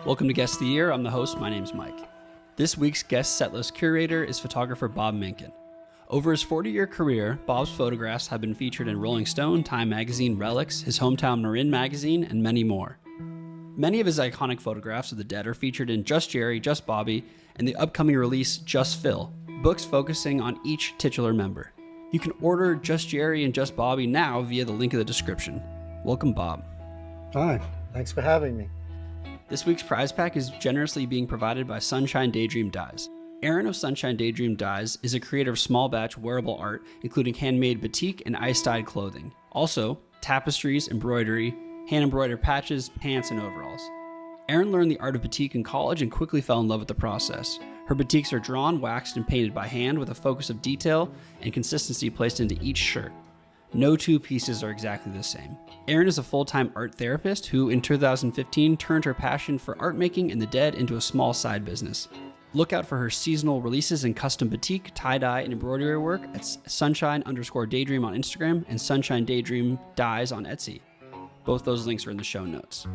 Welcome to Guest of the Year. I'm the host. My name's Mike. This week's guest setlist curator is photographer Bob Minkin. Over his 40-year career, Bob's photographs have been featured in Rolling Stone, Time Magazine, Relics, his hometown Marin Magazine, and many more. Many of his iconic photographs of the dead are featured in Just Jerry, Just Bobby, and the upcoming release Just Phil, books focusing on each titular member. You can order Just Jerry and Just Bobby now via the link in the description. Welcome, Bob. Hi, thanks for having me. This week's prize pack is generously being provided by Sunshine Daydream Dyes. Aaron of Sunshine Daydream Dyes is a creator of small batch wearable art, including handmade batik and ice-dyed clothing. Also, tapestries, embroidery, hand-embroidered patches, pants, and overalls. Aaron learned the art of batik in college and quickly fell in love with the process. Her batiks are drawn, waxed, and painted by hand with a focus of detail and consistency placed into each shirt. No two pieces are exactly the same. Erin is a full-time art therapist who, in 2015, turned her passion for art making and the dead into a small side business. Look out for her seasonal releases in custom batik, tie-dye, and embroidery work at sunshine_daydream on Instagram and Sunshine Daydream Dyes on Etsy. Both those links are in the show notes.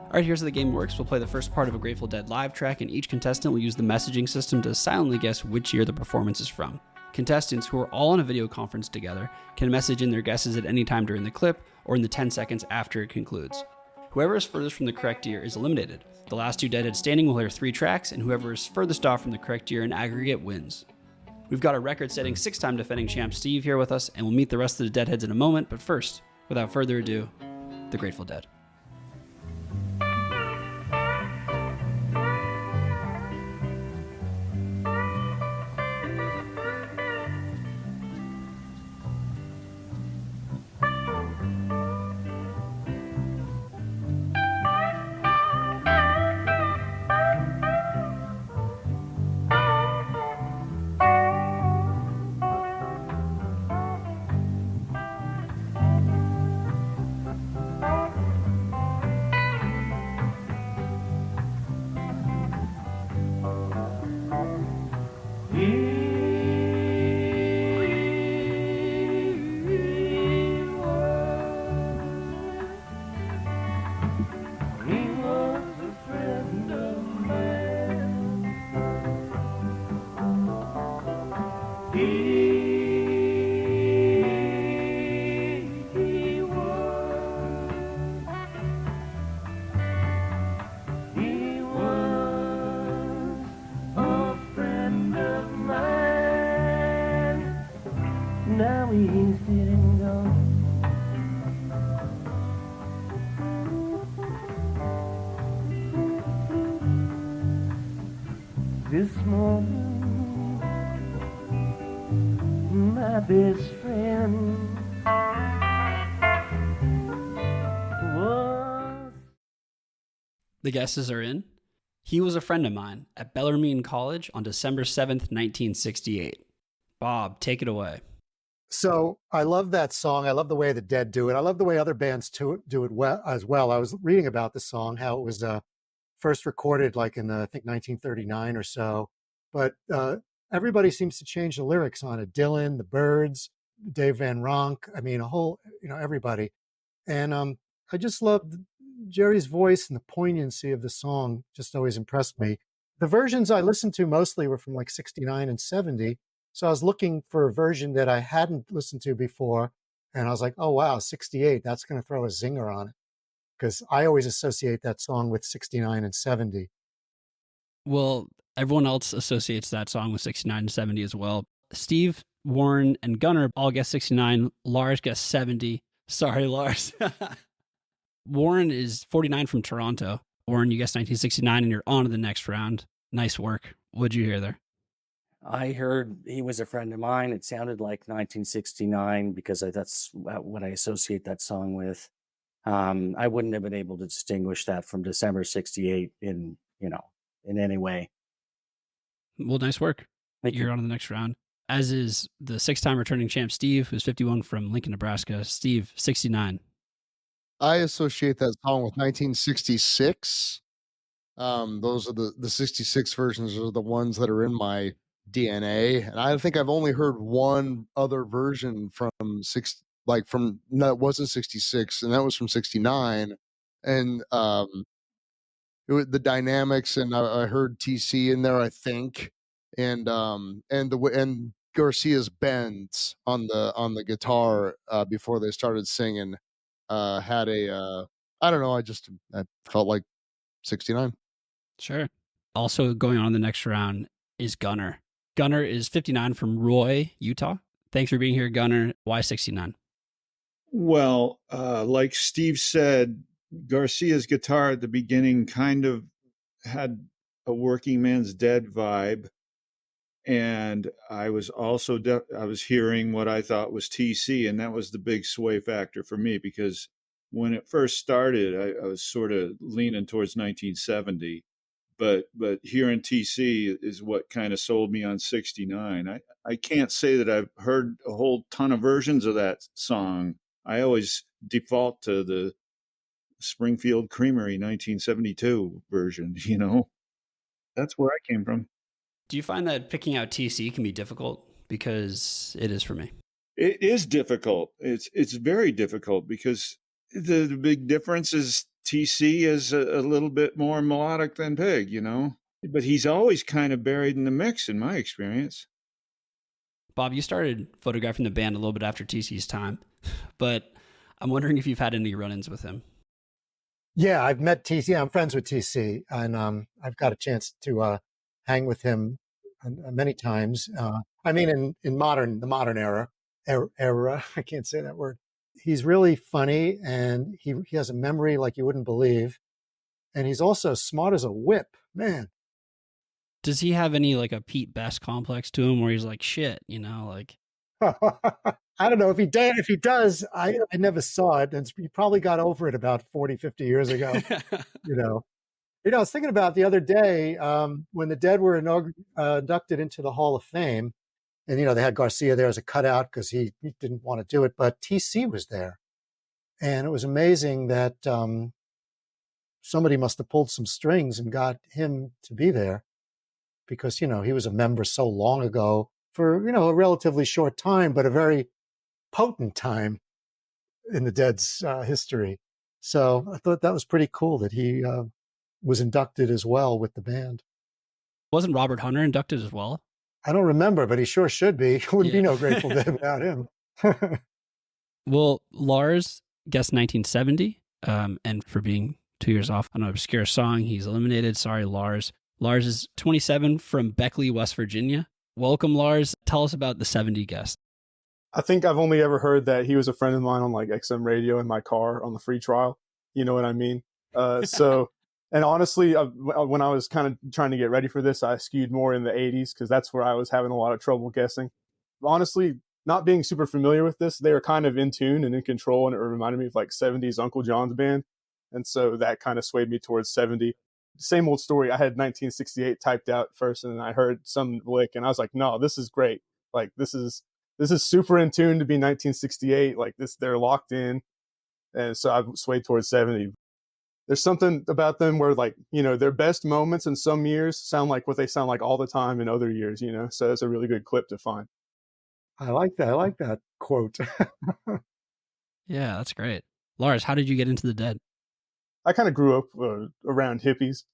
Alright, here's how the game works. We'll play the first part of a Grateful Dead live track, and each contestant will use the messaging system to silently guess which year the performance is from. Contestants, who are all on a video conference together, can message in their guesses at any time during the clip or in the 10 seconds after it concludes. Whoever is furthest from the correct year is eliminated. The last two Deadheads standing will hear 3 tracks, and whoever is furthest off from the correct year in aggregate wins. We've got a record-setting 6-time defending champ Steve here with us, and we'll meet the rest of the Deadheads in a moment, but first, without further ado, the Grateful Dead. This morning, my best friend was... The guesses are in. He was a friend of mine at Bellarmine College on December 7th, 1968. Bob, take it away. So I love that song. I love the way the Dead do it. I love the way other bands do it well as well. I was reading about the song, how it was first recorded like in, I think, 1939 or so. But everybody seems to change the lyrics on it. Dylan, the Byrds, Dave Van Ronk. I mean, everybody. And I just loved Jerry's voice, and the poignancy of the song just always impressed me. The versions I listened to mostly were from like 69 and 70. So I was looking for a version that I hadn't listened to before. And I was like, oh, wow, 68, that's going to throw a zinger on it. Because I always associate that song with 69 and 70. Well, everyone else associates that song with 69 and 70 as well. Steve, Warren, and Gunnar all guessed 69. Lars guessed 70. Sorry, Lars. Warren is 49 from Toronto. Warren, you guessed 1969, and you're on to the next round. Nice work. What'd you hear there? I heard he was a friend of mine. It sounded like 1969 because that's what I associate that song with. I wouldn't have been able to distinguish that from December 68 in any way. Well, nice work. You're on to the next round. As is the 6-time returning champ, Steve, who's 51 from Lincoln, Nebraska. Steve, 69. I associate that song with 1966. Those are the 66 versions are the ones that are in my DNA. And I think I've only heard one other version from that wasn't 66, and that was from 69. And the dynamics, and I heard TC in there, I think, and Garcia's bends on the guitar before they started singing had I don't know, I felt like 69. Sure. Also going on the next round is Gunnar. Gunnar is 59 from Roy, Utah. Thanks for being here, Gunnar. Why 69? Well, like Steve said, Garcia's guitar at the beginning kind of had a Working Man's Dead vibe. And I was also I was hearing what I thought was TC, and that was the big sway factor for me, because when it first started, I was sort of leaning towards 1970, but hearing TC is what kind of sold me on 69. I can't say that I've heard a whole ton of versions of that song. I always default to the Springfield Creamery 1972 version, you know. That's where I came from. Do you find that picking out TC can be difficult? Because it is for me. It is difficult. It's very difficult, because the big difference is TC is a little bit more melodic than Pig, you know. But he's always kind of buried in the mix, in my experience. Bob, you started photographing the band a little bit after TC's time, but I'm wondering if you've had any run-ins with him. Yeah, I've met TC. I'm friends with TC, and I've got a chance to hang with him many times. I mean, in the modern era. I can't say that word. He's really funny, and he has a memory like you wouldn't believe, and he's also smart as a whip, man. Does he have any like a Pete Best complex to him, where he's like, shit, you know, like? I don't know if he does. If he does, I never saw it, and he probably got over it about 40, 50 years ago. You know, I was thinking about the other day when the Dead were inducted into the Hall of Fame, and they had Garcia there as a cutout because he didn't want to do it, but TC was there, and it was amazing that somebody must have pulled some strings and got him to be there, because he was a member so long ago for a relatively short time, but a very potent time in the Dead's history. So I thought that was pretty cool that he was inducted as well with the band. Wasn't Robert Hunter inducted as well? I don't remember, but he sure should be. Wouldn't be no Grateful Dead without him. Well, Lars guessed 1970, and for being 2 years off on an obscure song, he's eliminated. Sorry, Lars. Lars is 27 from Beckley, West Virginia. Welcome, Lars. Tell us about the 70 guest. I think I've only ever heard that he was a friend of mine on like XM radio in my car on the free trial. You know what I mean? And honestly, when I was kind of trying to get ready for this, I skewed more in the 80s because that's where I was having a lot of trouble guessing. Honestly, not being super familiar with this, they were kind of in tune and in control, and it reminded me of like 70s Uncle John's band. And so that kind of swayed me towards 70. Same old story. I had 1968 typed out first, and I heard some lick, and I was like, no, this is great. Like, this is super in tune to be 1968. Like this, they're locked in. And so I've swayed towards 70. There's something about them where like, their best moments in some years sound like what they sound like all the time in other years, so it's a really good clip to find. I like that. I like that quote. Yeah, that's great. Lars, how did you get into the Dead? I kind of grew up around hippies,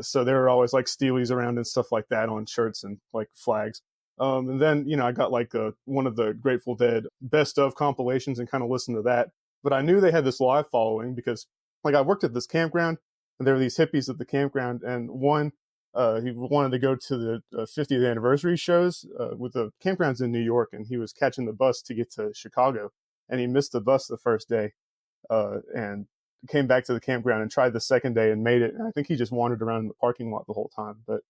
so there were always like Steelies around and stuff like that on shirts and like flags. And then, I got like one of the Grateful Dead best of compilations and kind of listened to that. But I knew they had this live following because like I worked at this campground and there were these hippies at the campground, and one, he wanted to go to the 50th anniversary shows with the campgrounds in New York, and he was catching the bus to get to Chicago, and he missed the bus the first day and came back to the campground and tried the second day and made it. And I think he just wandered around in the parking lot the whole time. But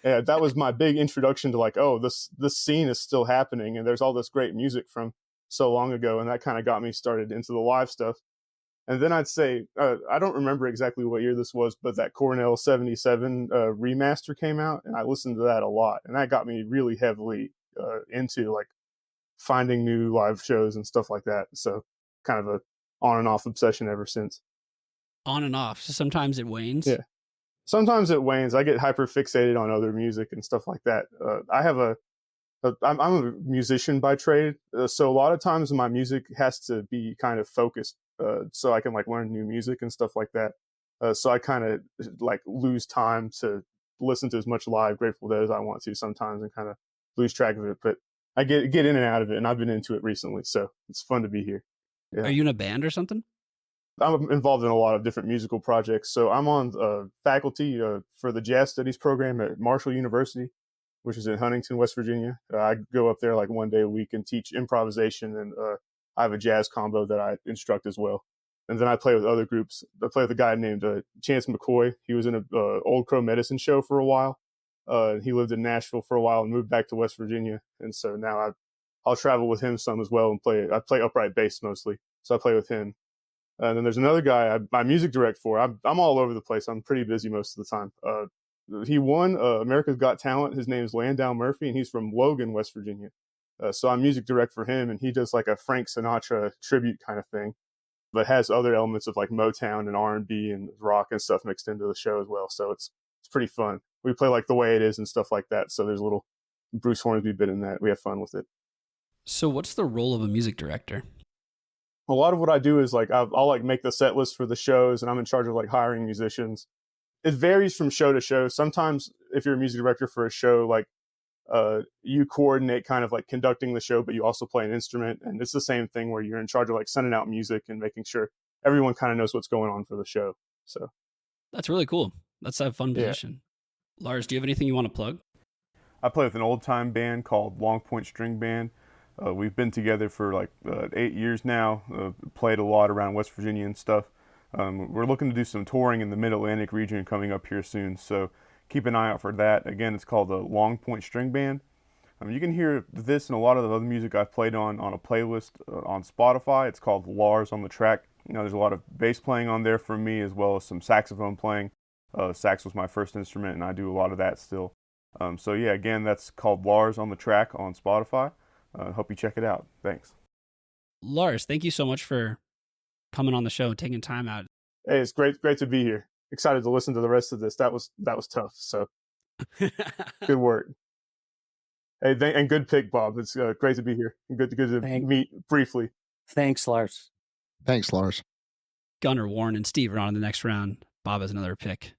yeah, that was my big introduction to like, oh, this scene is still happening, and there's all this great music from so long ago, and that kind of got me started into the live stuff. And then I'd say, I don't remember exactly what year this was, but that Cornell 77 remaster came out, and I listened to that a lot, and that got me really heavily into like finding new live shows and stuff like that. So kind of a on and off obsession ever since. On and off. So sometimes it wanes. Yeah. Sometimes it wanes. I get hyper fixated on other music and stuff like that. I'm a musician by trade, so a lot of times my music has to be kind of focused, so I can like learn new music and stuff like that. So I kind of like lose time to listen to as much live Grateful Dead as I want to sometimes, and kind of lose track of it. But I get in and out of it, and I've been into it recently, so it's fun to be here. Yeah. Are you in a band or something? I'm involved in a lot of different musical projects. So I'm on faculty for the jazz studies program at Marshall University, which is in Huntington, West Virginia. I go up there like one day a week and teach improvisation, and I have a jazz combo that I instruct as well. And then I play with other groups. I play with a guy named Chance McCoy. He was in a Old Crow Medicine show for a while. He lived in Nashville for a while and moved back to West Virginia. And so now I'll travel with him some as well and play. I play upright bass mostly, so I play with him. And then there's another guy I music direct for. I'm all over the place. I'm pretty busy most of the time. He won America's Got Talent. His name is Landau Murphy, and he's from Logan, West Virginia. So I'm music direct for him, and he does like a Frank Sinatra tribute kind of thing, but has other elements of like Motown and R&B and rock and stuff mixed into the show as well. So it's pretty fun. We play like The Way It Is and stuff like that. So there's a little Bruce Hornsby bit in that. We have fun with it. So what's the role of a music director? A lot of what I do is like I'll like make the set list for the shows, and I'm in charge of like hiring musicians. It varies from show to show. Sometimes if you're a music director for a show, like you coordinate kind of like conducting the show, but you also play an instrument. And it's the same thing where you're in charge of like sending out music and making sure everyone kind of knows what's going on for the show. So That's really cool. That's a fun position. Yeah. Lars, do you have anything you want to plug? I play with an old time band called Long Point String Band. We've been together for like 8 years now, played a lot around West Virginia and stuff. We're looking to do some touring in the Mid-Atlantic region coming up here soon, so keep an eye out for that. Again, it's called the Long Point String Band. You can hear this and a lot of the other music I've played on a playlist on Spotify. It's called Lars on the Track. There's a lot of bass playing on there from me, as well as some saxophone playing. Sax was my first instrument, and I do a lot of that still. So yeah, again, that's called Lars on the Track on Spotify. Hope you check it out. Thanks. Lars, thank you so much for coming on the show and taking time out. Hey, it's great to be here. Excited to listen to the rest of this. That was tough. So good work. Hey, and good pick, Bob. It's great to be here. Good to meet briefly. Thanks, Lars. Thanks, Lars. Gunnar, Warren, and Steve are on in the next round. Bob has another pick.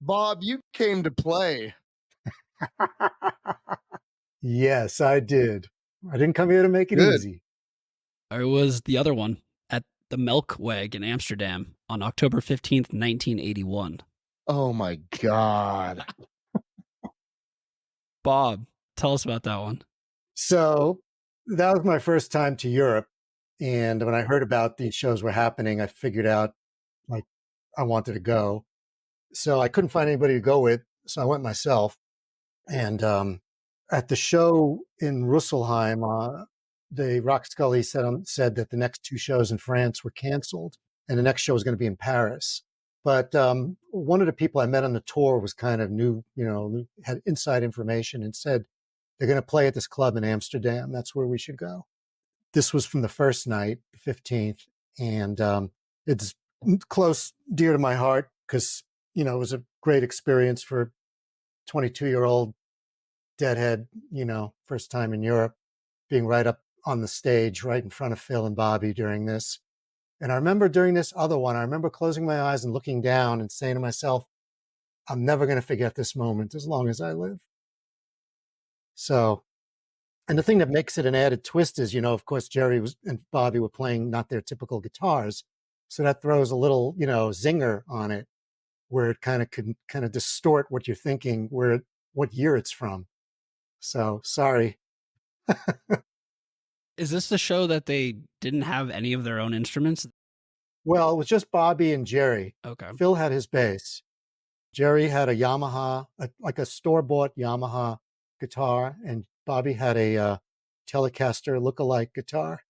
Bob, you came to play. Yes, I did. I didn't come here to make it easy. It was the other one at the Melkweg in Amsterdam on October 15th, 1981. Oh my God. Bob, tell us about that one. So that was my first time to Europe. And when I heard about these shows were happening, I figured out like I wanted to go. So I couldn't find anybody to go with. So I went myself. And at the show in Rüsselsheim, the Rock Scully said that the next two shows in France were canceled and the next show was going to be in Paris. But one of the people I met on the tour was kind of new, had inside information and said, they're going to play at this club in Amsterdam. That's where we should go. This was from the first night, the 15th. And it's close, dear to my heart, because, it was a great experience for 22-year-old deadhead, first time in Europe, being right up on the stage, right in front of Phil and Bobby during this. And I remember during this other one, I remember closing my eyes and looking down and saying to myself, I'm never going to forget this moment as long as I live. So, and the thing that makes it an added twist is, of course, Jerry and Bobby were playing not their typical guitars. So that throws a little, zinger on it, where it kind of can kind of distort what you're thinking, what year it's from. So sorry. Is this the show that they didn't have any of their own instruments? Well, it was just Bobby and Jerry. Okay. Phil had his bass. Jerry had a Yamaha, like a store-bought Yamaha guitar, and Bobby had a Telecaster look-alike guitar.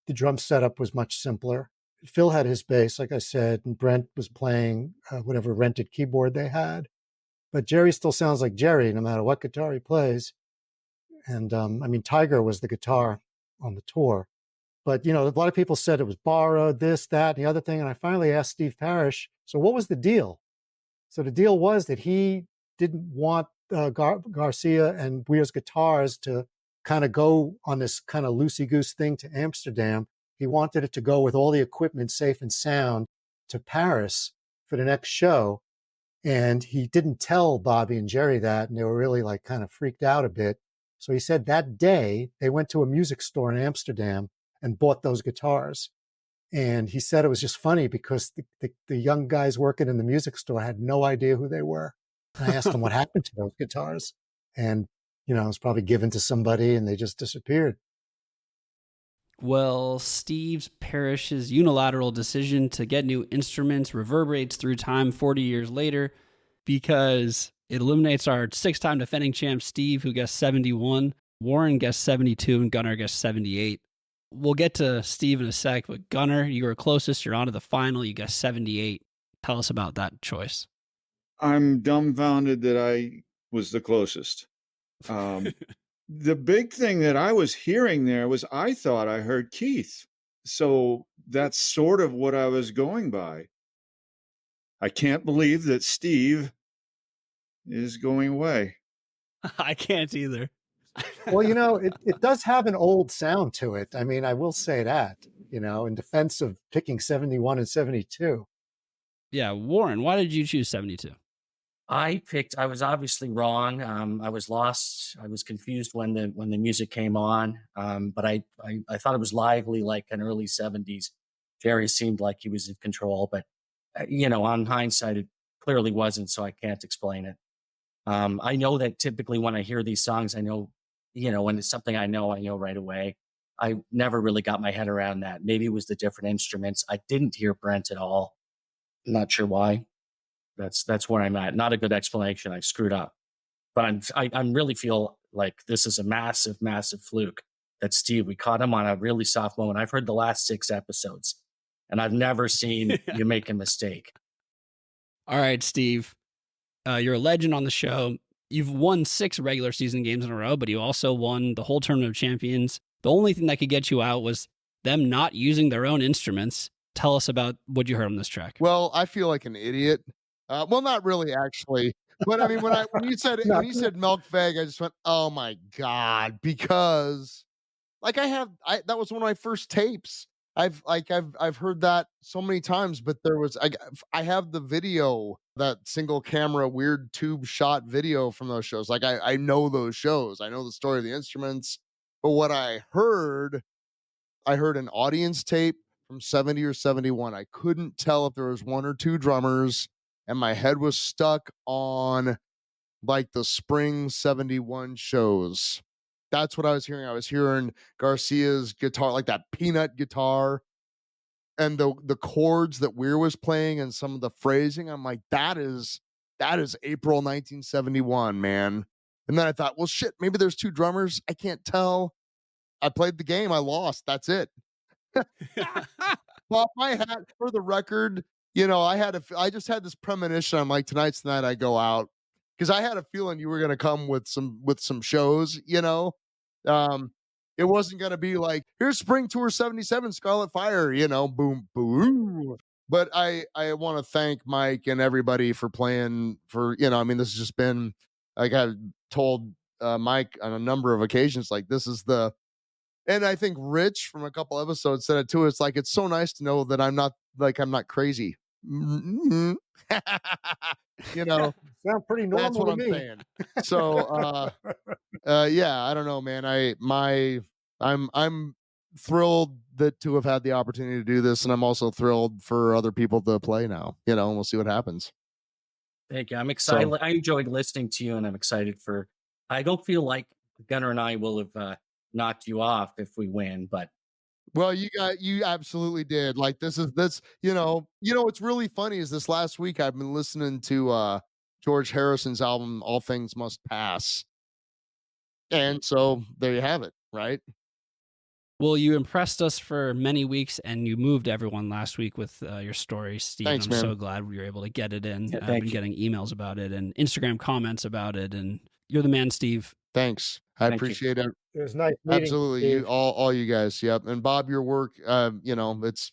The drum setup was much simpler. Phil had his bass, like I said, and Brent was playing whatever rented keyboard they had. But Jerry still sounds like Jerry, no matter what guitar he plays. And Tiger was the guitar on the tour. But, a lot of people said it was borrowed, this, that, and the other thing. And I finally asked Steve Parrish, so what was the deal? So the deal was that he didn't want Garcia and Weir's guitars to kind of go on this kind of loosey-goose thing to Amsterdam. He wanted it to go with all the equipment safe and sound to Paris for the next show. And he didn't tell Bobby and Jerry that, and they were really like kind of freaked out a bit. So he said that day they went to a music store in Amsterdam and bought those guitars. And he said it was just funny because the young guys working in the music store had no idea who they were. And I asked them what happened to those guitars. And, it was probably given to somebody and they just disappeared. Well, Steve Parrish's unilateral decision to get new instruments reverberates through time 40 years later because it eliminates our 6-time defending champ Steve, who guessed 71, Warren guessed 72, and Gunnar guessed 78. We'll get to Steve in a sec, but Gunnar, you were closest. You're on to the final. You guessed 78. Tell us about that choice. I'm dumbfounded that I was the closest. The big thing that I was hearing there was I thought I heard Keith. So that's sort of what I was going by. I can't believe that Steve is going away. I can't either. Well, it does have an old sound to it. I mean, I will say that, in defense of picking 71 and 72. Yeah, Warren, why did you choose 72? I was obviously wrong. I was lost. I was confused when the music came on. But I thought it was lively, like an early 70s. Jerry seemed like he was in control, but on hindsight, it clearly wasn't. So I can't explain it. I know that typically when I hear these songs, I know, when it's something I know right away. I never really got my head around that. Maybe it was the different instruments. I didn't hear Brent at all. Not sure why. That's where I'm at. Not a good explanation. I screwed up, but I'm really feel like this is a massive, massive fluke that Steve, we caught him on a really soft moment. I've heard the last 6 episodes and I've never seen you make a mistake. All right, Steve, you're a legend on the show. You've won 6 regular season games in a row, but you also won the whole Tournament of Champions. The only thing that could get you out was them not using their own instruments. Tell us about what you heard on this track. Well, I feel like an idiot. Well, not really, actually. But I mean, when you said Milk Veg, I just went, "Oh my god!" Because like that was one of my first tapes. I've heard that so many times, but I have the video, that single camera weird tube shot video from those shows. Like I know those shows. I know the story of the instruments. But what I heard an audience tape from 70 or 71. I couldn't tell if there was 1 or 2 drummers, and my head was stuck on like the spring 71 shows. That's what I was hearing. I was hearing Garcia's guitar, like that peanut guitar, and the chords that Weir was playing and some of the phrasing. I'm like, that is April 1971, man. And then I thought, well, shit, maybe there's 2 drummers. I can't tell. I played the game. I lost. That's it. Well, my hat, for the record, I just had this premonition. I'm like, tonight's the night I go out, because I had a feeling you were going to come with some shows. It wasn't going to be like, here's Spring Tour 77, Scarlet Fire, boom, boom. But I want to thank Mike and everybody for playing for, I mean, this has just been, like I've told Mike on a number of occasions, like this is and I think Rich from a couple episodes said it too. It's like, it's so nice to know that I'm not crazy. Mm-hmm. Sound pretty That's normal what to I'm me. saying. So, yeah, I don't know, man. I'm thrilled to have had the opportunity to do this, and I'm also thrilled for other people to play now. And we'll see what happens. Thank you. I'm excited. I enjoyed listening to you, and I'm excited for. I don't feel like Gunnar and I will have knocked you off if we win, but Well, you absolutely did. Like this. What's really funny is this last week I've been listening to George Harrison's album All Things Must Pass. And so there you have it, right? Well, you impressed us for many weeks, and you moved everyone last week with your story, Steve. Thanks, I'm man. so glad we were able to get it in. Yeah, I've thank been you. getting emails about it and Instagram comments about it, and you're the man, Steve. Thanks. I Thank you. appreciate it. It was nice meeting Absolutely. you, You Steve. all you guys. Yep. And Bob, your work, it's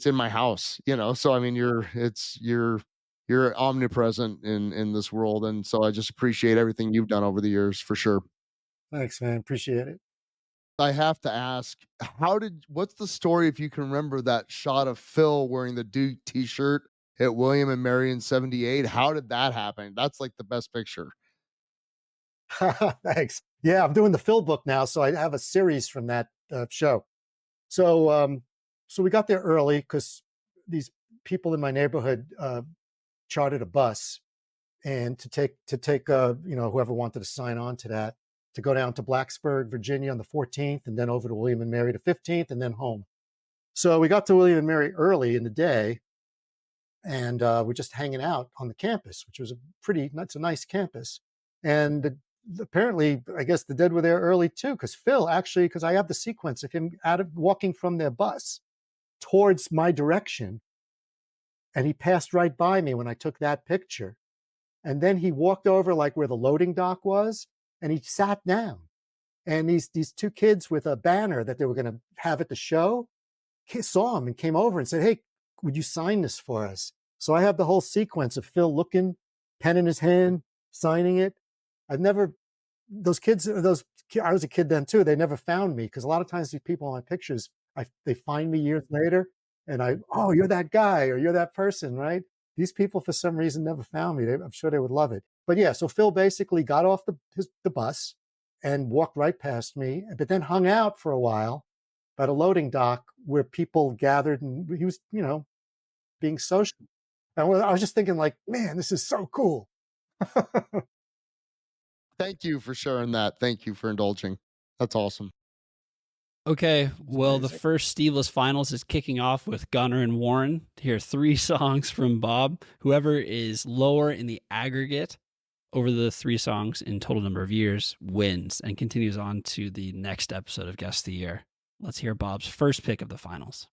in my house, so I mean you're omnipresent in this world. And so I just appreciate everything you've done over the years for sure. Thanks, man. Appreciate it. I have to ask, what's the story, if you can remember, that shot of Phil wearing the Duke t-shirt at William and Mary in 78? How did that happen? That's like the best picture. Thanks. Yeah, I'm doing the Phil book now, so I have a series from that show. So, so we got there early because these people in my neighborhood chartered a bus, and to take whoever wanted to sign on to that, to go down to Blacksburg, Virginia on the 14th, and then over to William and Mary the 15th, and then home. So we got to William and Mary early in the day, and we're just hanging out on the campus, which was it's a nice campus. And apparently, I guess the Dead were there early too, because I have the sequence of him walking from their bus towards my direction, and he passed right by me when I took that picture. And then he walked over like where the loading dock was, and he sat down. And these two kids with a banner that they were going to have at the show saw him and came over and said, "Hey, would you sign this for us?" So I have the whole sequence of Phil looking, pen in his hand, signing it. I was a kid then too. They never found me, because a lot of times these people on my pictures, they find me years later, and oh, you're that guy, or you're that person, right? These people, for some reason, never found me. I'm sure they would love it. But yeah, so Phil basically got off the bus and walked right past me, but then hung out for a while at a loading dock where people gathered, and he was, being social. And I was just thinking, like, man, this is so cool. Thank you for sharing that. Thank you for indulging. That's awesome. Okay, well, the amazing. first Steveless Finals is kicking off with Gunnar and Warren. To hear 3 songs from Bob. Whoever is lower in the aggregate over the 3 songs in total number of years wins, and continues on to the next episode of Guest of the Year. Let's hear Bob's first pick of the finals.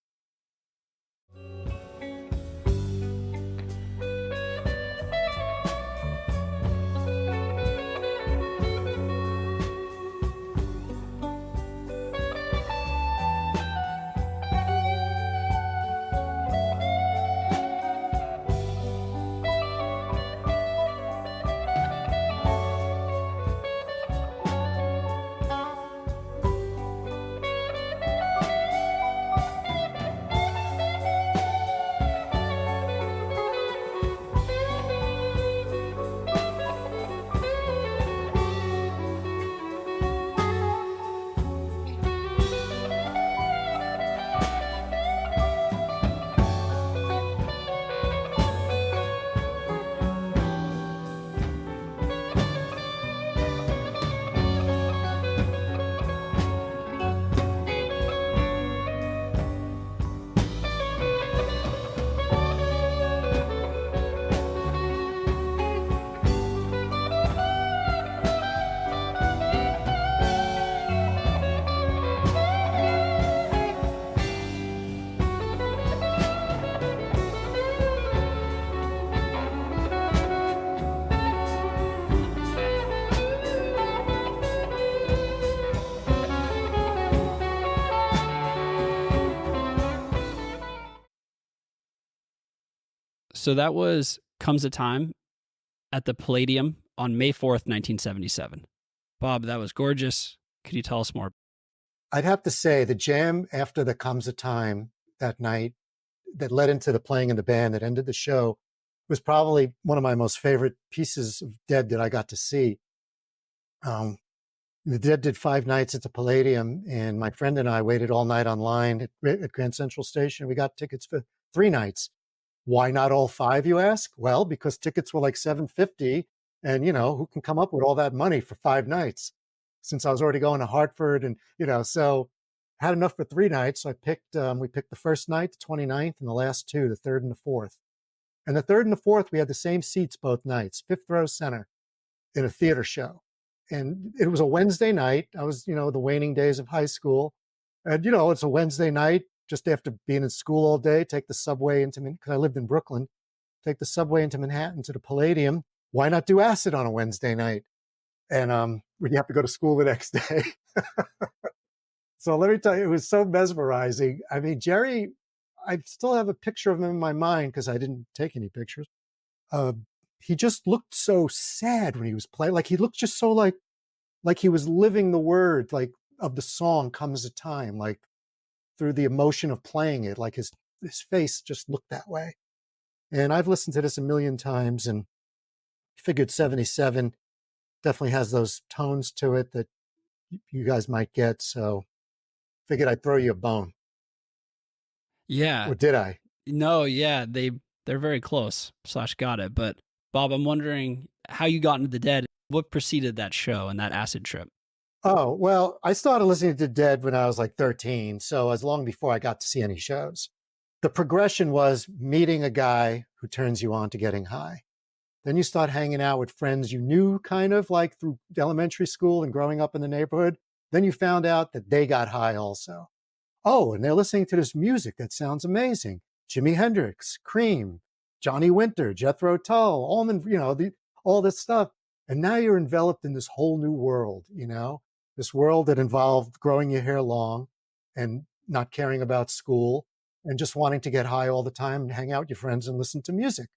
So that was Comes a Time at the Palladium on May 4th, 1977. Bob, that was gorgeous. Could you tell us more? I'd have to say the jam after the Comes a Time that night that led into the playing in the band that ended the show was probably one of my most favorite pieces of Dead that I got to see. The Dead did 5 nights at the Palladium, and my friend and I waited all night online at Grand Central Station. We got tickets for 3 nights. Why not all 5, you ask? Well, because tickets were like $750, and who can come up with all that money for 5 nights? Since I was already going to Hartford, and so I had enough for 3 nights. So we picked the first night, the 29th, and the last 2, the 3rd and the 4th. And the 3rd and the 4th, we had the same seats both nights, 5th row center, in a theater show. And it was a Wednesday night. I was, the waning days of high school. And, it's a Wednesday night, just after being in school all day, take the subway because I lived in Brooklyn, take the subway into Manhattan to the Palladium. Why not do acid on a Wednesday night? And when you have to go to school the next day. So let me tell you, it was so mesmerizing. I mean, Jerry, I still have a picture of him in my mind because I didn't take any pictures. He just looked so sad when he was playing. Like he looked just so like he was living the word like of the song Comes a Time, like through the emotion of playing it. Like his face just looked that way. And I've listened to this a million times and figured 77 definitely has those tones to it that you guys might get. So figured I'd throw you a bone. Yeah. Or did I? No, yeah, they're very close. / got it. But Bob, I'm wondering how you got into the Dead. What preceded that show and that acid trip? Oh, well, I started listening to Dead when I was like 13. So as long before I got to see any shows. The progression was meeting a guy who turns you on to getting high. Then you start hanging out with friends you knew kind of like through elementary school and growing up in the neighborhood. Then you found out that they got high also. Oh, and they're listening to this music that sounds amazing. Jimi Hendrix, Cream, Johnny Winter, Jethro Tull, Allman, all this stuff. And now you're enveloped in this whole new world, this world that involved growing your hair long and not caring about school and just wanting to get high all the time and hang out with your friends and listen to music.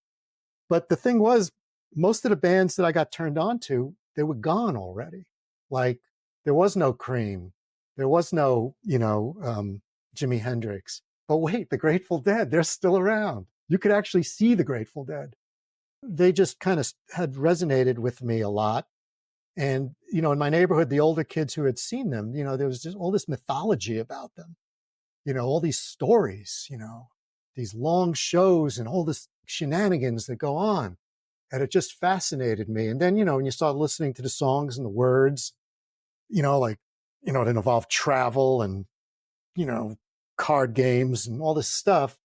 But the thing was, most of the bands that I got turned on to, they were gone already. Like there was no Cream. There was no, Jimi Hendrix. But wait, the Grateful Dead, they're still around. You could actually see the Grateful Dead. They just kind of had resonated with me a lot. And, in my neighborhood, the older kids who had seen them, there was just all this mythology about them, all these stories, these long shows and all this shenanigans that go on. And it just fascinated me. And then, when you start listening to the songs and the words, it involved travel and, card games and all this stuff.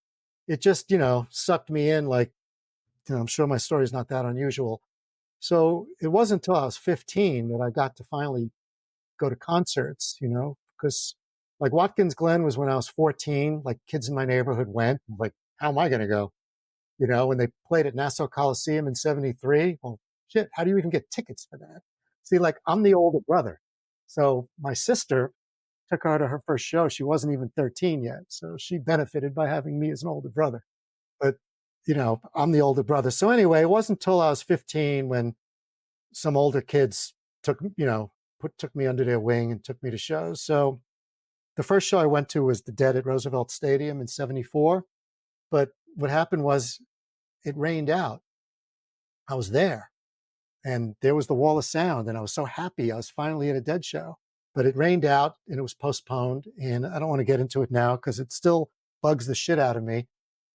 It just, sucked me in like, I'm sure my story is not that unusual. So it wasn't until I was 15 that I got to finally go to concerts, because like Watkins Glen was when I was 14, like kids in my neighborhood went, like, how am I going to go? When they played at Nassau Coliseum in 73, well, shit, how do you even get tickets for that? See, like I'm the older brother. So my sister took her to her first show. She wasn't even 13 yet. So she benefited by having me as an older brother. But, I'm the older brother. So anyway, it wasn't until I was 15 when some older kids took me under their wing and took me to shows. So the first show I went to was the Dead at Roosevelt Stadium in 74. But what happened was it rained out. I was there and there was the Wall of Sound. And I was so happy I was finally at a Dead show. But it rained out and it was postponed. And I don't want to get into it now because it still bugs the shit out of me.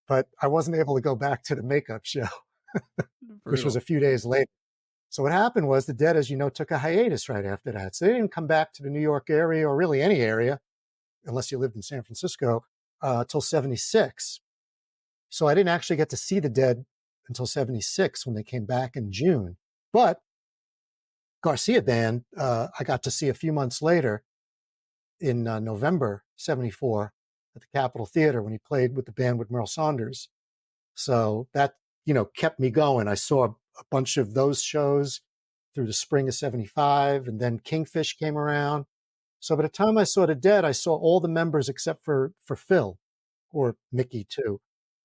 But I wasn't able to go back to the makeup show, which was a few days later. So what happened was the Dead, as you know, took a hiatus right after that. So they didn't come back to the New York area or really any area, unless you lived in San Francisco, till 76. So I didn't actually get to see the Dead until 76 when they came back in June. But Garcia Band, I got to see a few months later in November 74 at the Capitol Theater when he played with the band with Merle Saunders. So that, kept me going. I saw a bunch of those shows through the spring of 75, and then Kingfish came around. So by the time I saw the Dead, I saw all the members except for Phil, or Mickey too,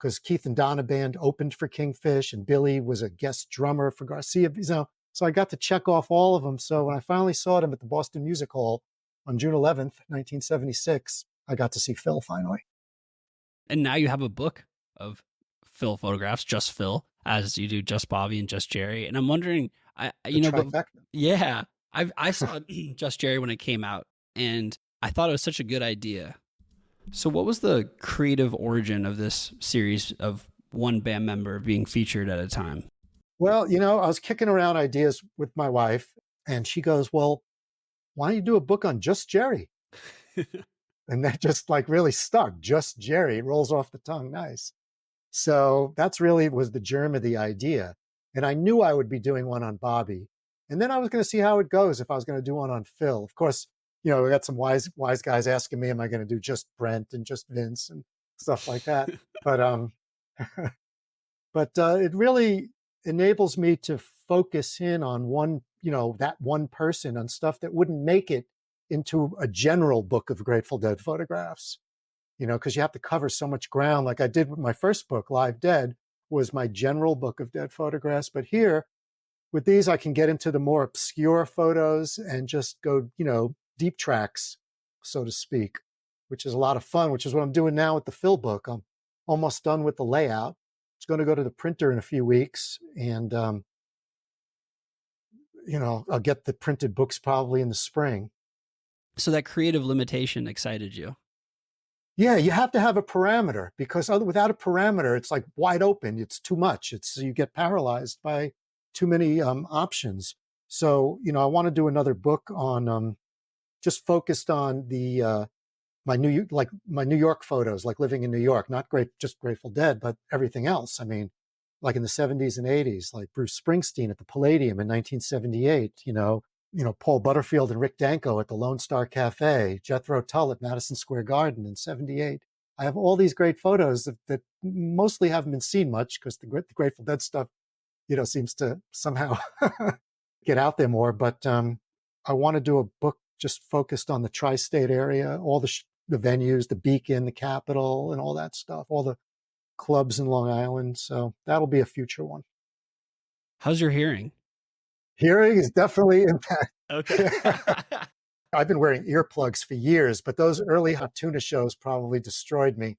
because Keith and Donna Band opened for Kingfish, and Billy was a guest drummer for Garcia. So I got to check off all of them. So when I finally saw them at the Boston Music Hall on June 11th, 1976, I got to see Phil finally. And now you have a book of Phil photographs, just Phil, as you do just Bobby and just Jerry. And I'm wondering, yeah, I saw Just Jerry when it came out, and I thought it was such a good idea. So what was the creative origin of this series of one band member being featured at a time? Well, I was kicking around ideas with my wife, and she goes, well, why don't you do a book on just Jerry? And that just like really stuck. Just Jerry. It rolls off the tongue nice. So that's really was the germ of the idea. And I knew I would be doing one on Bobby. And then I was going to see how it goes if I was going to do one on Phil. Of course, we got some wise guys asking me, am I going to do just Brent and just Vince and stuff like that? But it really enables me to focus in on one, that one person, on stuff that wouldn't make it into a general book of Grateful Dead photographs, because you have to cover so much ground. Like I did with my first book, Live Dead, was my general book of dead photographs. But here, with these, I can get into the more obscure photos and just go, deep tracks, so to speak, which is a lot of fun, which is what I'm doing now with the Phil book. I'm almost done with the layout. It's going to go to the printer in a few weeks. And, I'll get the printed books probably in the spring. So that creative limitation excited you? Yeah, you have to have a parameter, because without a parameter, it's like wide open. It's too much. You get paralyzed by too many options. So, I want to do another book on just focused on the my New York photos, like living in New York, not just Grateful Dead, but everything else. I mean, like in the 70s and 80s, like Bruce Springsteen at the Palladium in 1978, Paul Butterfield and Rick Danko at the Lone Star Cafe, Jethro Tull at Madison Square Garden in 78. I have all these great photos that mostly haven't been seen much because the Grateful Dead stuff, seems to somehow get out there more. But I want to do a book just focused on the tri-state area, all the venues, the Beacon, the Capitol, and all that stuff, all the clubs in Long Island. So that'll be a future one. How's your hearing? Hearing is definitely impacted. Okay. I've been wearing earplugs for years, but those early Hot Tuna shows probably destroyed me.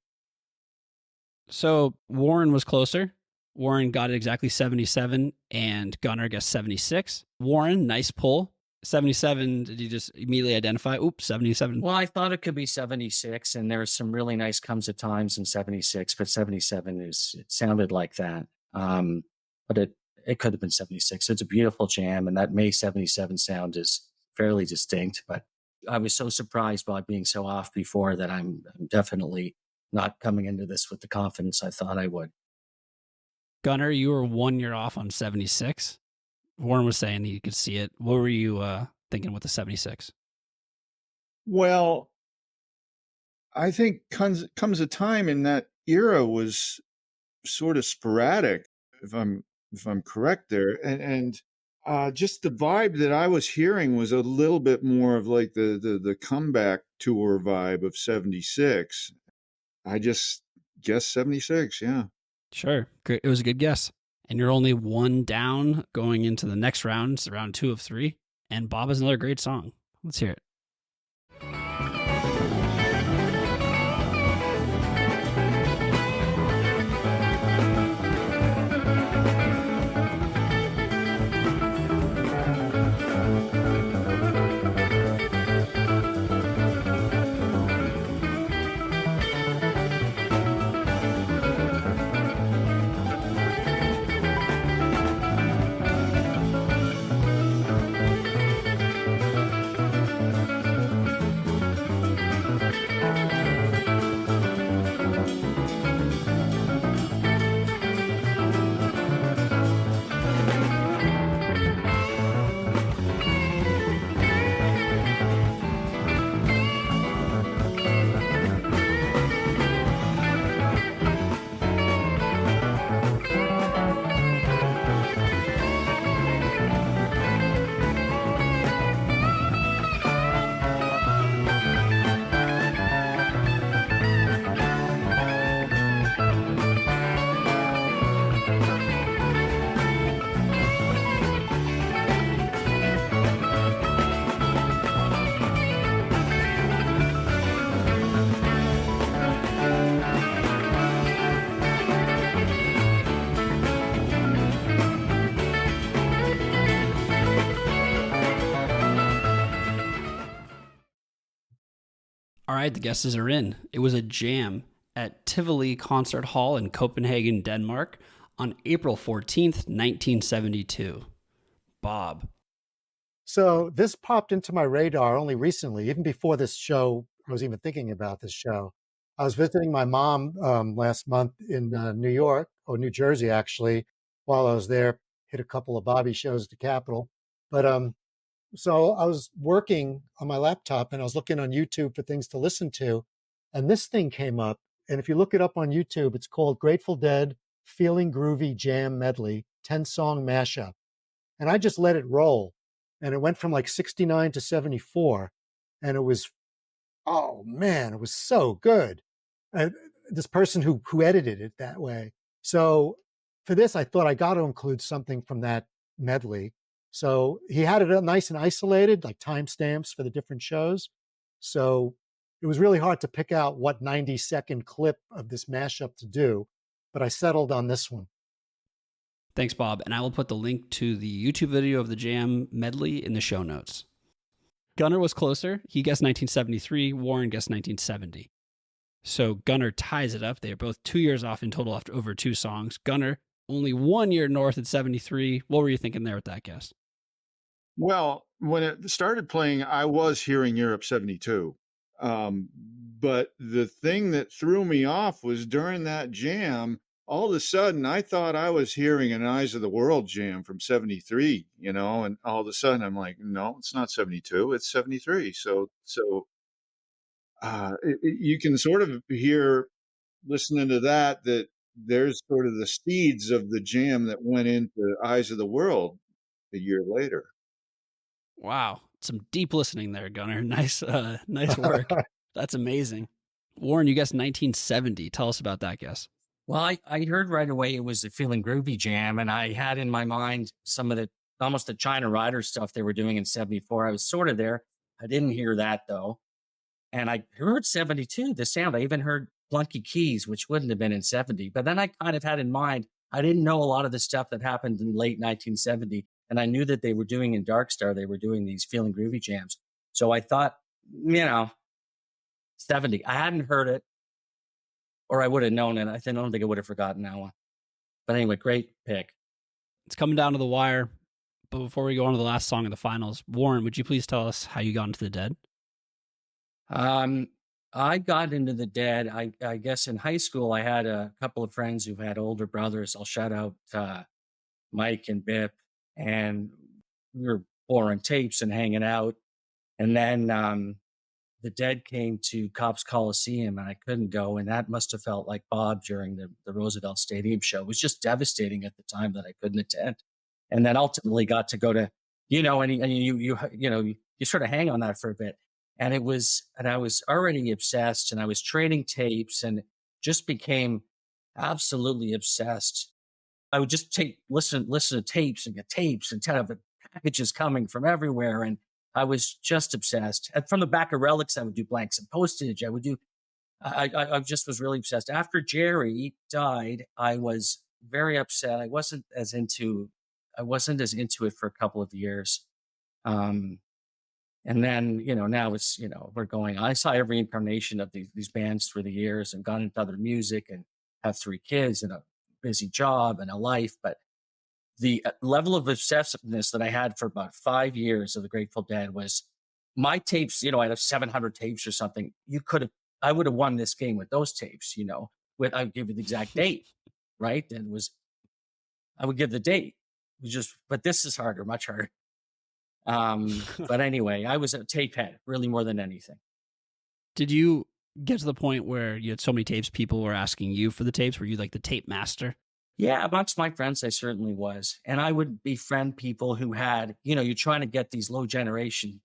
So Warren was closer. Warren got it exactly 77, and Gunnar guessed 76. Warren, nice pull. 77, did you just immediately identify? Oops, 77. Well, I thought it could be 76, and there was some really nice comes at times in 76, but 77 it sounded like that. But it could have been 76. It's a beautiful jam, and that May 77 sound is fairly distinct. But I was so surprised by being so off before that I'm definitely not coming into this with the confidence I thought I would. Gunnar, you were 1 year off on 76. Warren was saying you could see it. What were you thinking with the 76? Well, I think comes a time in that era was sort of sporadic, if I'm correct there, and just the vibe that I was hearing was a little bit more of like the comeback tour vibe of 76. I just guessed 76. Yeah, sure, great. It was a good guess. And you're only one down going into the next round. It's round 2 of 3. And Bob has another great song. Let's hear it. right, the guesses are in. It was a jam at Tivoli Concert Hall in Copenhagen, Denmark on April 14th, 1972. Bob. So this popped into my radar only recently, even before this show, I was even thinking about this show. I was visiting my mom last month in New York, or New Jersey, actually, while I was there, hit a couple of Bobby shows at the Capitol. But so I was working on my laptop and I was looking on YouTube for things to listen to. And this thing came up. And if you look it up on YouTube, it's called Grateful Dead Feeling Groovy Jam Medley, 10-song mashup. And I just let it roll. And it went from like 69 to 74. And it was, oh man, it was so good. And this person who edited it that way. So for this, I thought I got to include something from that medley. So he had it nice and isolated, like timestamps for the different shows. So it was really hard to pick out what 90-second clip of this mashup to do, but I settled on this one. Thanks, Bob. And I will put the link to the YouTube video of the jam medley in the show notes. Gunnar was closer. He guessed 1973. Warren guessed 1970. So Gunnar ties it up. They are both 2 years off in total after over 2 songs. Gunnar, only 1 year north at 73. What were you thinking there with that guess? Well, when it started playing, I was hearing Europe 72. But the thing that threw me off was during that jam, all of a sudden I thought I was hearing an Eyes of the World jam from 73, and all of a sudden I'm like, no, it's not 72, it's 73. So you can sort of hear, listening to that there's sort of the seeds of the jam that went into Eyes of the World a year later. Wow. Some deep listening there, Gunnar. Nice work. That's amazing. Warren, you guessed 1970. Tell us about that guess. Well, I heard right away it was the Feelin Groovy jam, and I had in my mind some of almost the China Rider stuff they were doing in 74. I was sort of there. I didn't hear that though. And I heard 72, the sound. I even heard Plunky Keys, which wouldn't have been in 70. But then I kind of had in mind, I didn't know a lot of the stuff that happened in late 1970. And I knew that they were doing in Dark Star, they were doing these Feelin Groovy jams. So I thought, 70. I hadn't heard it, or I would have known it. I don't think I would have forgotten that one. But anyway, great pick. It's coming down to the wire. But before we go on to the last song of the finals, Warren, would you please tell us how you got into the Dead? I got into the Dead, I guess in high school, I had a couple of friends who had older brothers. I'll shout out Mike and Bip. And we were pouring tapes and hanging out. And then the Dead came to Cops Coliseum and I couldn't go. And that must have felt like Bob during the Roosevelt Stadium show. It was just devastating at the time that I couldn't attend. And then ultimately got to go to, and you sort of hang on that for a bit. And I was already obsessed and I was trading tapes and just became absolutely obsessed. I would just listen to tapes and get tapes and kind of packages coming from everywhere. And I was just obsessed. And from the back of relics, I would do blanks and postage. I just was really obsessed. After Jerry died, I was very upset. I wasn't as into it for a couple of years. And then, now it's, we're going, I saw every incarnation of these bands through the years and got into other music and have 3 kids and a busy job and a life. But the level of obsessiveness that I had for about 5 years of the Grateful Dead was my tapes, I'd have 700 tapes or something. I would have won this game with those tapes, I'd give you the exact date, right? And I would give the date. But this is harder, much harder. But anyway, I was a tape head, really more than anything. Did you get to the point where you had so many tapes, people were asking you for the tapes? Were you like the tape master? Yeah, amongst my friends, I certainly was. And I would befriend people who had, you're trying to get these low generation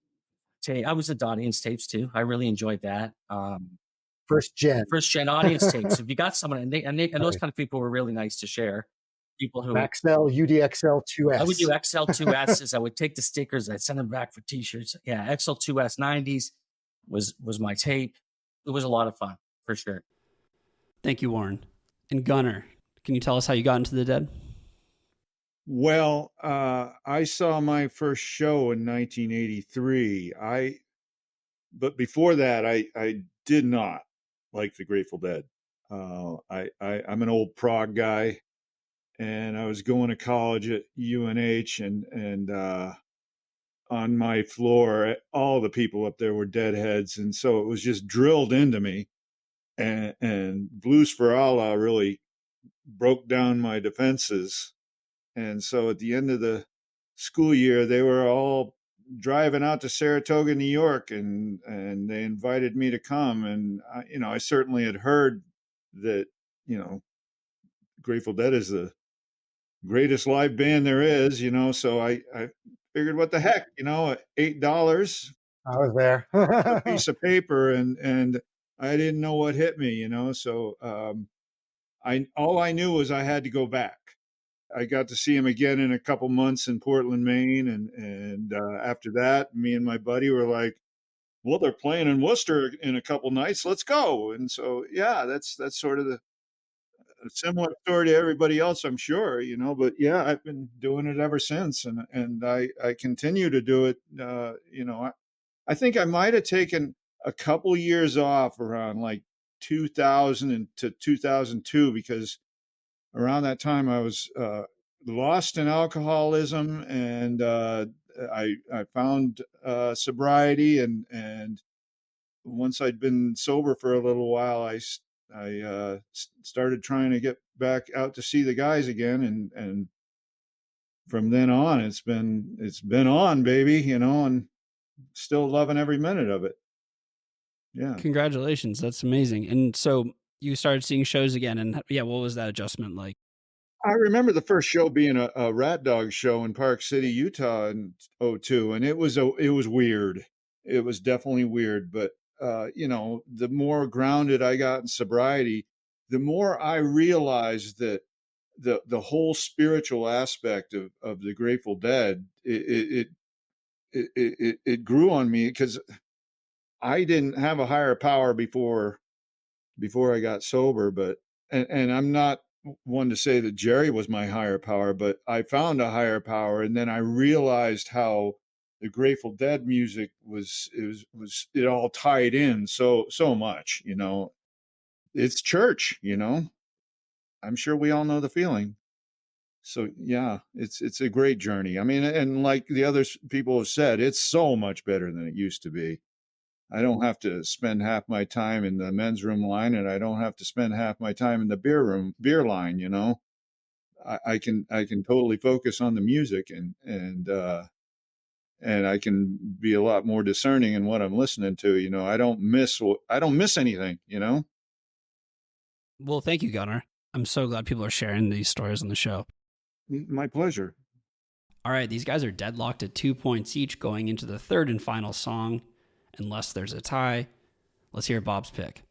tape. I was at audience tapes too. I really enjoyed that. First gen audience tapes. If you got someone, and those kind of people were really nice to share. People who Maxell UDXL2S. I would do XL2Ss. I would take the stickers. I'd send them back for T-shirts. Yeah, XL2S 90s was my tape. It was a lot of fun for sure. Thank you, Warren. And Gunnar, can you tell us how you got into the Dead? Well, I saw my first show in 1983. But before that, I did not like the Grateful Dead. I'm an old prog guy, and I was going to college at UNH, and on my floor, all the people up there were Deadheads, and so it was just drilled into me. And Blues for Allah really broke down my defenses. And so at the end of the school year, they were all driving out to Saratoga, New York, and they invited me to come. And I certainly had heard that, Grateful Dead is the greatest live band there is, so I figured, what the heck, $8 I was there. a piece of paper, and I didn't know what hit me, so all I knew was I had to go back. I got to see him again in a couple months in Portland, Maine, and after that, me and my buddy were like, well, they're playing in Worcester in a couple nights, let's go. And so, yeah, that's sort of a similar story to everybody else, I'm sure, but yeah, I've been doing it ever since, and I continue to do it. I think I might have taken a couple years off around like 2000 to 2002, because around that time I was lost in alcoholism, and I found sobriety, and once I'd been sober for a little while, I started trying to get back out to see the guys again, and from then on it's been on, baby, and still loving every minute of it. Yeah. Congratulations. That's amazing. And so you started seeing shows again, and yeah, what was that adjustment like? I remember the first show being a Rat Dog show in Park City, Utah in '02, and it was weird. It was definitely weird, but the more grounded I got in sobriety, the more I realized that the whole spiritual aspect of the Grateful Dead, it grew on me, because I didn't have a higher power before I got sober, but and I'm not one to say that Jerry was my higher power, but I found a higher power, and then I realized how the Grateful Dead music it all tied in so much, It's church, I'm sure we all know the feeling. So yeah, it's a great journey. I mean, and like the other people have said, it's so much better than it used to be. I don't have to spend half my time in the men's room line, and I don't have to spend half my time in the beer line. I can totally focus on the music, and I can be a lot more discerning in what I'm listening to. I don't miss anything. Well, thank you, Gunnar. I'm so glad people are sharing these stories on the show. My pleasure. All right, these guys are deadlocked at 2 points each going into the third and final song. Unless there's a tie, let's hear Bob's pick.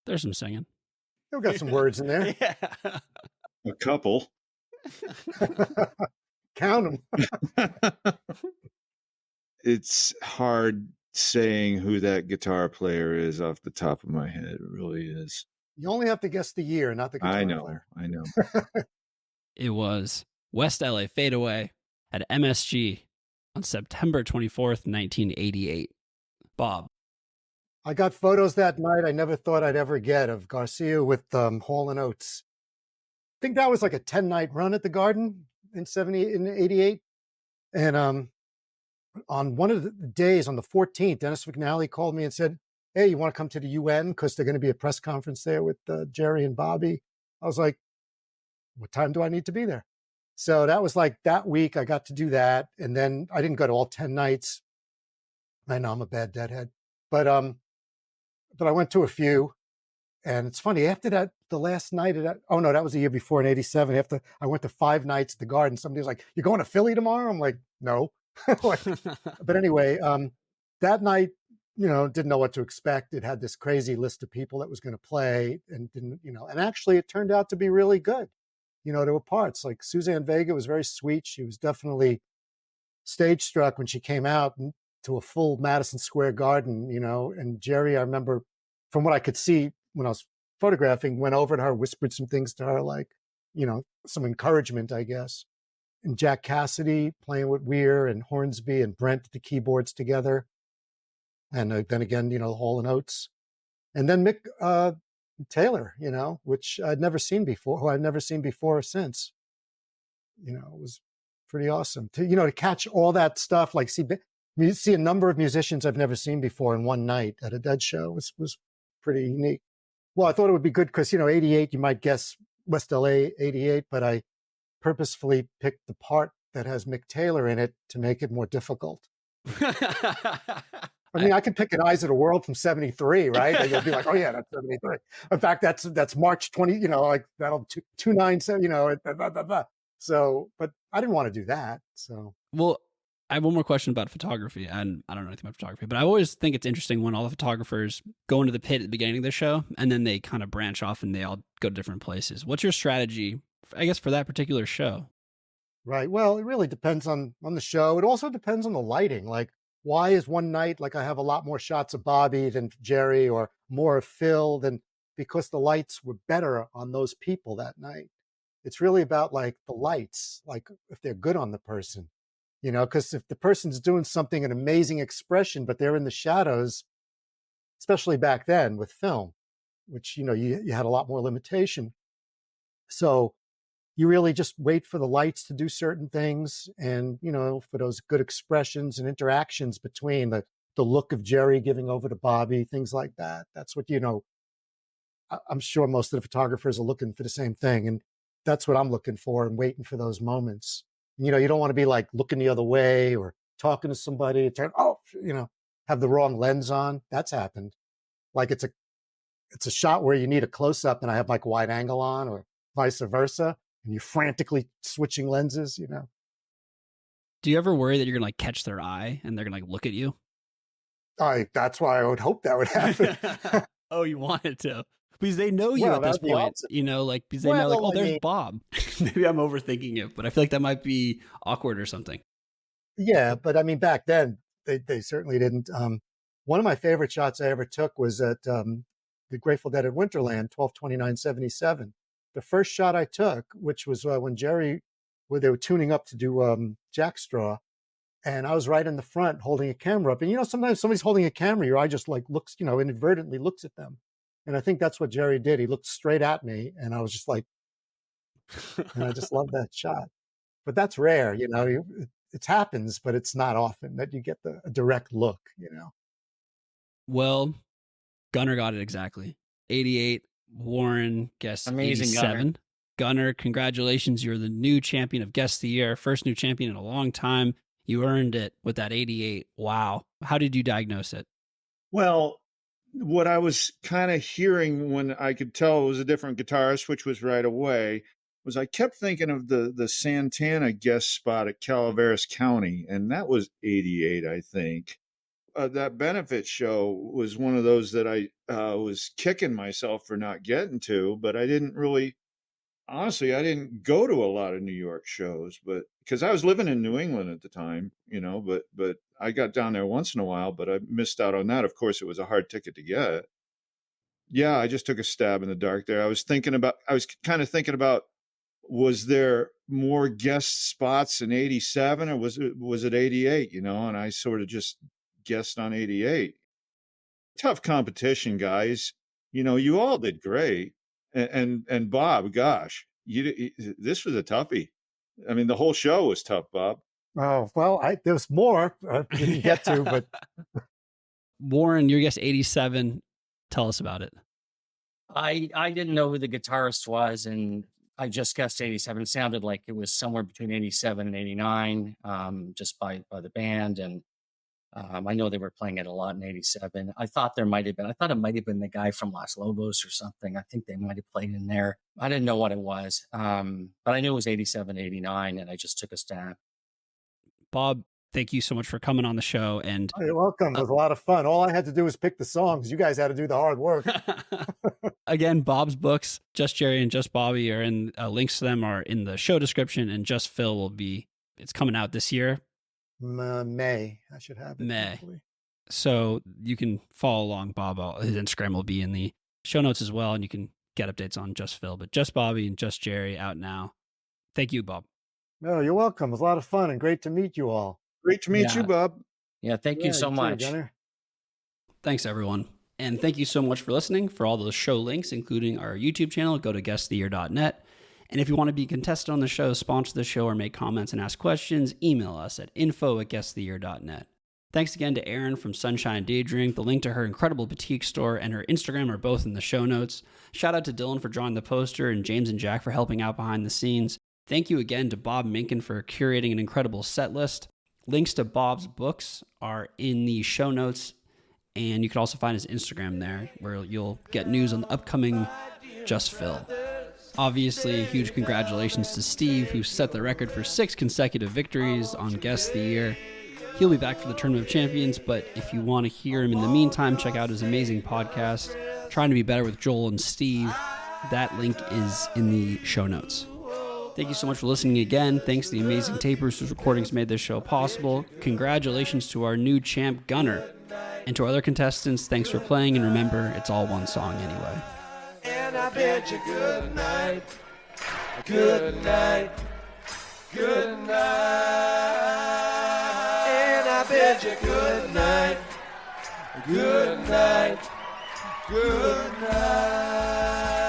There's some singing. You've got some words in there. Yeah. A couple. Count them. It's hard saying who that guitar player is off the top of my head. It really is. You only have to guess the year, not the guitar I know. player. I know. It was West LA Fade Away at MSG on September 24th, 1988. Bob. I got photos that night I never thought I'd ever get of Garcia with Hall and Oates. I think that was like a 10-night run at the Garden in 88. And on one of the days, on the 14th, Dennis McNally called me and said, hey, you want to come to the UN? Because they're going to be a press conference there with Jerry and Bobby. I was like, what time do I need to be there? So that was like that week I got to do that. And then I didn't go to all 10 nights. I know I'm a bad deadhead, but I went to a few. And it's funny, after that, the last night of that, oh no, that was the year before in 87. After I went to 5 nights at the Garden, somebody was like, you're going to Philly tomorrow? I'm like, no. But anyway, that night, didn't know what to expect. It had this crazy list of people that was going to play and didn't, and actually it turned out to be really good. There were parts like Suzanne Vega was very sweet. She was definitely stage struck when she came out to a full Madison Square Garden, and Jerry, I remember from what I could see when I was photographing, went over to her, whispered some things to her, like, some encouragement, I guess. And Jack Cassidy playing with Weir and Hornsby and Brent at the keyboards together. And then again, the Hall and Oates. And then Mick Taylor, which I'd never seen before, who I've never seen before or since. It was pretty awesome to catch all that stuff, like see a number of musicians I've never seen before in one night at a Dead show was pretty unique. Well, I thought it would be good because 88, you might guess West LA 88, but I purposefully picked the part that has Mick Taylor in it to make it more difficult. I mean, I could pick an Eyes of the World from 73, right? And you'll be like, oh yeah, that's 73. In fact, that's March 20, like that'll 297, blah, blah, blah. So, but I didn't want to do that. So, well, I have one more question about photography, and I don't know anything about photography, but I always think it's interesting when all the photographers go into the pit at the beginning of the show, and then they kind of branch off and they all go to different places. What's your strategy, I guess, for that particular show? Right. Well, it really depends on the show. It also depends on the lighting. Like, why is one night like I have a lot more shots of Bobby than Jerry, or more of Phil than, because the lights were better on those people that night. It's really about like the lights, like if they're good on the person, because if the person's doing something, an amazing expression, but they're in the shadows, especially back then with film, which, you had a lot more limitation. So you really just wait for the lights to do certain things, and, for those good expressions and interactions between the look of Jerry giving over to Bobby, things like that. That's what, I'm sure most of the photographers are looking for the same thing. And that's what I'm looking for and waiting for those moments. You don't want to be like looking the other way or talking to somebody, have the wrong lens on. That's happened. Like it's a shot where you need a close up and I have like wide angle on, or vice versa. And you're frantically switching lenses, Do you ever worry that you're going to like catch their eye and they're going to like look at you? That's why I would hope that would happen. Oh, you wanted to. Because they know you at this point, because they know like, oh, there's Bob. Maybe I'm overthinking it, but I feel like that might be awkward or something. Yeah, but I mean, back then they certainly didn't. One of my favorite shots I ever took was at the Grateful Dead at Winterland, 12/29/77. The first shot I took, which was when where they were tuning up to do Jackstraw, and I was right in the front holding a camera up. And sometimes somebody's holding a camera, your eye just like looks, inadvertently looks at them. And I think that's what Jerry did. He looked straight at me, and I was just like, and I just love that shot. But that's rare, it happens, but it's not often that you get a direct look, Well, Gunnar got it exactly. 88, Warren guessed Amazing, 87. Gunnar, congratulations. You're the new champion of Guest of the Year. First new champion in a long time. You earned it with that 88. Wow. How did you diagnose it? Well, what I was kind of hearing when I could tell it was a different guitarist, which was right away, was I kept thinking of the Santana guest spot at Calaveras County, and that was 88, I think. That benefit show was one of those that I was kicking myself for not getting to, but I didn't really, honestly, I didn't go to a lot of New York shows, but because I was living in New England at the time, but I got down there once in a while, but I missed out on that. Of course, it was a hard ticket to get. Yeah, I just took a stab in the dark there. I was kind of thinking about, was there more guest spots in 87 or was it 88, and I sort of just guessed on 88. Tough competition, guys. You all did great. And Bob, gosh, this was a toughie. I mean, the whole show was tough, Bob. Oh, well, there was more didn't get to, but Warren, your guess 87. Tell us about it. I didn't know who the guitarist was, and I just guessed 87. It sounded like it was somewhere between 87 and 89, just by the band. And I know they were playing it a lot in 87. I thought it might have been the guy from Los Lobos or something. I think they might have played in there. I didn't know what it was, but I knew it was 87, 89, and I just took a stab. Bob, thank you so much for coming on the show. And you're welcome. It was a lot of fun. All I had to do was pick the songs. You guys had to do the hard work. Again, Bob's books, Just Jerry and Just Bobby, are in links to them are in the show description, and Just Phil it's coming out this year. May. I should have it. May. Hopefully. So you can follow along. Bob, his Instagram will be in the show notes as well, and you can get updates on Just Phil. But Just Bobby and Just Jerry out now. Thank you, Bob. No, you're welcome. It was a lot of fun and great to meet you all. Great to meet you, Bob. Yeah, thank you so too, much. Gunnar. Thanks, everyone. And thank you so much for listening. For all those show links, including our YouTube channel, go to guesttheyear.net. And if you want to be contested on the show, sponsor the show, or make comments and ask questions, email us at info@guesttheyear.net. Thanks again to Erin from Sunshine Daydream. The link to her incredible boutique store and her Instagram are both in the show notes. Shout out to Dylan for drawing the poster and James and Jack for helping out behind the scenes. Thank you again to Bob Minkin for curating an incredible set list. Links to Bob's books are in the show notes, and you can also find his Instagram there, where you'll get news on the upcoming Just Phil. Obviously, huge congratulations to Steve, who set the record for 6 consecutive victories on Guest of the Year. He'll be back for the Tournament of Champions, but if you want to hear him in the meantime, check out his amazing podcast, Trying to Be Better with Joel and Steve. That link is in the show notes. Thank you so much for listening again. Thanks to the amazing tapers whose recordings made this show possible. Congratulations to our new champ, Gunnar. And to our other contestants, thanks for playing, and remember, it's all one song anyway. And I bid you good night, good night, good night. And I bid you good night, good night, good night.